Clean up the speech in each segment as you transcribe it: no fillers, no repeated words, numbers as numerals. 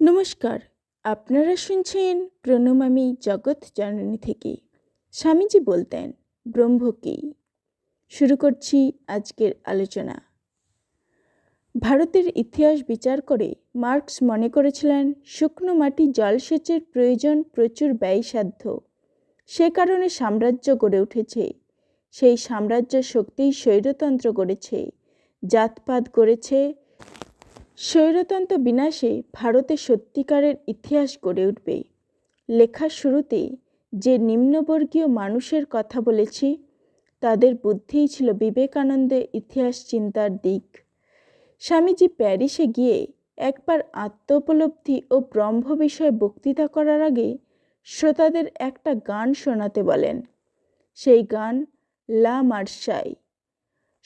নমস্কার, আপনারা শুনছেন প্রণমামী জগৎ জননী থেকে। স্বামীজি বলতেন, ব্রহ্ম কি? শুরু করছি আজকের আলোচনা। ভারতের ইতিহাস বিচার করে মার্কস মনে করেছিলেন শুকনো মাটি জলসেচের প্রয়োজন প্রচুর ব্যয়সাধ্য। সে কারণে সাম্রাজ্য গড়ে উঠেছে। সেই সাম্রাজ্য শক্তিই স্বৈরতন্ত্র গড়েছে, জাতপাত গড়েছে। স্বৈরতন্ত্র বিনাশে ভারতে সত্যিকারের ইতিহাস গড়ে উঠবে। লেখার শুরুতে যে নিম্নবর্গীয় মানুষের কথা বলেছি, তাদের বুদ্ধিই ছিল বিবেকানন্দের ইতিহাস চিন্তার দিক। স্বামীজি প্যারিসে গিয়ে একবার আত্মোপলব্ধি ও ব্রহ্ম বিষয়ে বক্তৃতা করার আগে শ্রোতাদের একটা গান শোনাতে বলেন। সেই গান লা মার্সাই।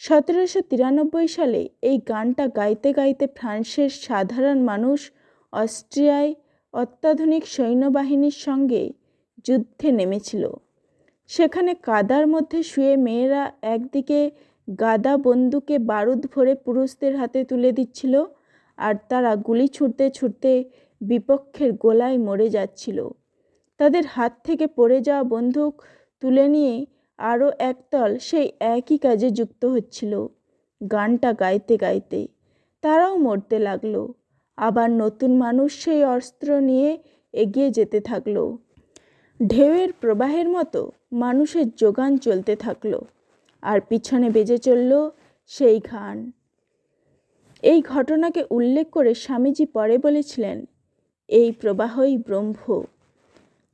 1793 সালে এই গানটা গাইতে গাইতে ফ্রান্সের সাধারণ মানুষ অস্ট্রিয়ায় অত্যাধুনিক সৈন্যবাহিনীর সঙ্গে যুদ্ধে নেমেছিল। সেখানে কাদার মধ্যে শুয়ে মেয়েরা একদিকে গাদা বন্দুকে বারুদ ভরে পুরুষদের হাতে তুলে দিচ্ছিল, আর তারা গুলি ছুটতে ছুটতে বিপক্ষের গোলায় মরে যাচ্ছিল। তাদের হাত থেকে পড়ে যাওয়া বন্দুক তুলে নিয়ে আরও একদল সেই একই কাজে যুক্ত হচ্ছিল। গানটা গাইতে গাইতে তারাও মরতে লাগলো। আবার নতুন মানুষ সেই অস্ত্র নিয়ে এগিয়ে যেতে থাকলো। ঢেউয়ের প্রবাহের মতো মানুষের যোগান চলতে থাকলো, আর পিছনে বেজে চলল সেই গান। এই ঘটনাকে উল্লেখ করে স্বামীজি পরে বলেছিলেন, এই প্রবাহই ব্রহ্ম।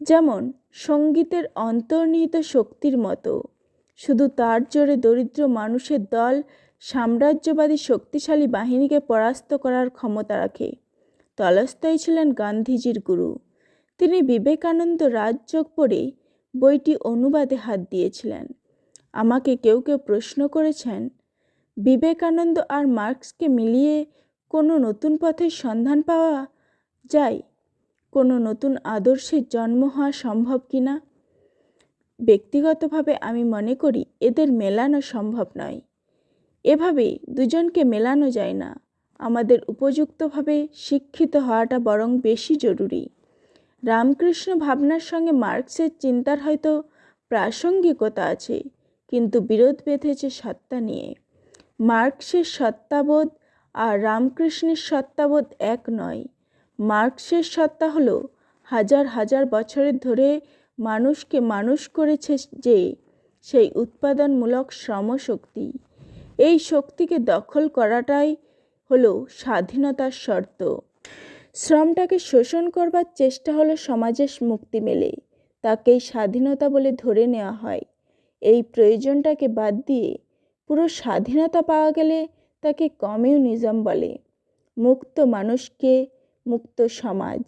যেমন সঙ্গীতের অন্তর্নিহিত শক্তির মতো, শুধু তার জোরে দরিদ্র মানুষের দল সাম্রাজ্যবাদী শক্তিশালী বাহিনীকে পরাস্ত করার ক্ষমতা রাখে। তলস্তয় ছিলেন গান্ধীজির গুরু। তিনি বিবেকানন্দ রাজযোগ পড়ে বইটি অনুবাদে হাত দিয়েছিলেন। আমাকে কেউ কেউ প্রশ্ন করেছেন, বিবেকানন্দ আর মার্কসকে মিলিয়ে কোনো নতুন পথের সন্ধান পাওয়া যায়, কোনো নতুন আদর্শের জন্ম হওয়া সম্ভব কিনা? ব্যক্তিগতভাবে আমি মনে করি এদের মেলানো সম্ভব নয়। এভাবে দুজনকে মেলানো যায় না। আমাদের উপযুক্তভাবে শিক্ষিত হওয়াটা বরং বেশি জরুরি। রামকৃষ্ণ ভাবনার সঙ্গে মার্কসের চিন্তার হয়তো প্রাসঙ্গিকতা আছে, কিন্তু বিরোধ বেঁধেছে সত্তা নিয়ে। মার্কসের সত্তাবোধ আর রামকৃষ্ণের সত্তাবোধ এক নয়। মার্কসের সত্তা হলো হাজার হাজার বছরের ধরে মানুষকে মানুষ করেছে যে সেই উৎপাদনমূলক শ্রমশক্তি। এই শক্তিকে দখল করাটাই হলো স্বাধীনতার শর্ত। শ্রমটাকে শোষণ করবার চেষ্টা হলো সমাজের মুক্তি মেলে, তাকেই স্বাধীনতা বলে ধরে নেওয়া হয়। এই প্রয়োজনটাকে বাদ দিয়ে পুরো স্বাধীনতা পাওয়া গেলে তাকে কমিউনিজম বলে। মুক্ত মানুষকে মুক্ত সমাজ।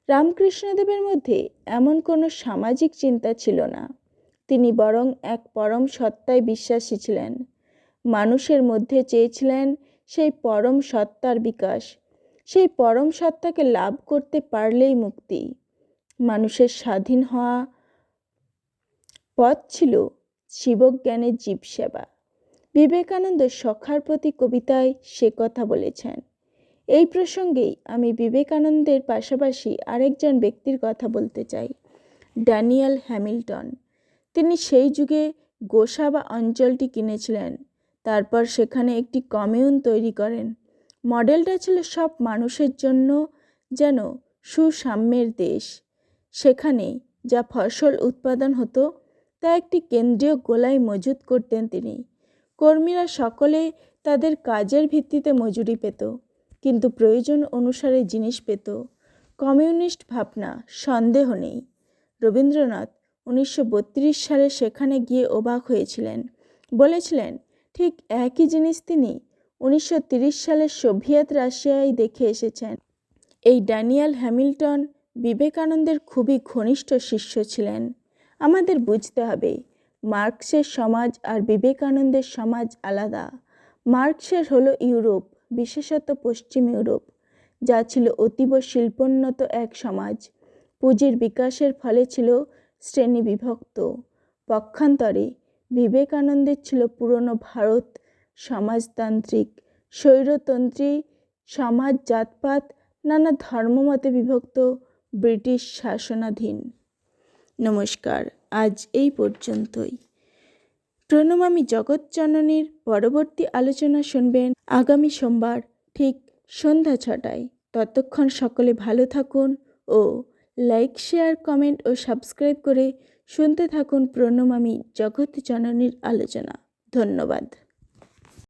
রামকৃষ্ণদেবের মধ্যে এমন কোনো সামাজিক চিন্তা ছিল না। তিনি বরং এক পরম সত্তায় বিশ্বাসী ছিলেন। মানুষের মধ্যে চেয়েছিলেন সেই পরম সত্তার বিকাশ। সেই পরম সত্তাকে লাভ করতে পারলেই মুক্তি। মানুষের স্বাধীন হওয়া পথ ছিল শিবজ্ঞানের জীবসেবা। বিবেকানন্দ সখার প্রতি কবিতায় সে কথা বলেছেন। এই প্রসঙ্গেই আমি বিবেকানন্দের পাশাপাশি আরেকজন ব্যক্তির কথা বলতে চাই, ড্যানিয়েল হ্যামিল্টন। তিনি সেই যুগে গোসাবা অঞ্চলটি কিনেছিলেন। তারপর সেখানে একটি কমিউন তৈরি করেন। মডেলটা ছিল সব মানুষের জন্য যেন সুসাম্যের দেশ। সেখানে যা ফসল উৎপাদন হতো তা একটি কেন্দ্রীয় গোলায় মজুত করতেন তিনি। কর্মীরা সকলে তাদের কাজের ভিত্তিতে মজুরি পেত, কিন্তু প্রয়োজন অনুসারে জিনিস পেত। কমিউনিস্ট ভাবনা, সন্দেহ নেই। রবীন্দ্রনাথ 1932 সালে সেখানে গিয়ে অবাক হয়েছিলেন। বলেছিলেন, ঠিক একই জিনিস তিনি 1930 সালে সোভিয়েত রাশিয়ায় দেখে এসেছেন। এই ড্যানিয়েল হ্যামিল্টন বিবেকানন্দের খুবই ঘনিষ্ঠ শিষ্য ছিলেন। আমাদের বুঝতে হবে, মার্কসের সমাজ আর বিবেকানন্দের সমাজ আলাদা। মার্কসের হলো ইউরোপ, বিশেষত পশ্চিম ইউরোপ, যা ছিল অতীব শিল্পোন্নত এক সমাজ। পুঁজির বিকাশের ফলে ছিল শ্রেণী বিভক্ত। পক্ষান্তরে বিবেকানন্দের ছিল পুরনো ভারত, সমাজতান্ত্রিক, স্বৈরতন্ত্রী সমাজ, জাতপাত নানা ধর্মমতে বিভক্ত ব্রিটিশ শাসনাধীন। নমস্কার, আজ এই পর্যন্তই। প্রণমামি জগৎজননীর পরবর্তী আলোচনা শুনবেন আগামী সোমবার ঠিক সন্ধ্যা 6টায়। ততক্ষণ সকলে ভালো থাকুন ও লাইক, শেয়ার, কমেন্ট ও সাবস্ক্রাইব করে শুনতে থাকুন প্রণমামি জগৎজননীর আলোচনা। ধন্যবাদ।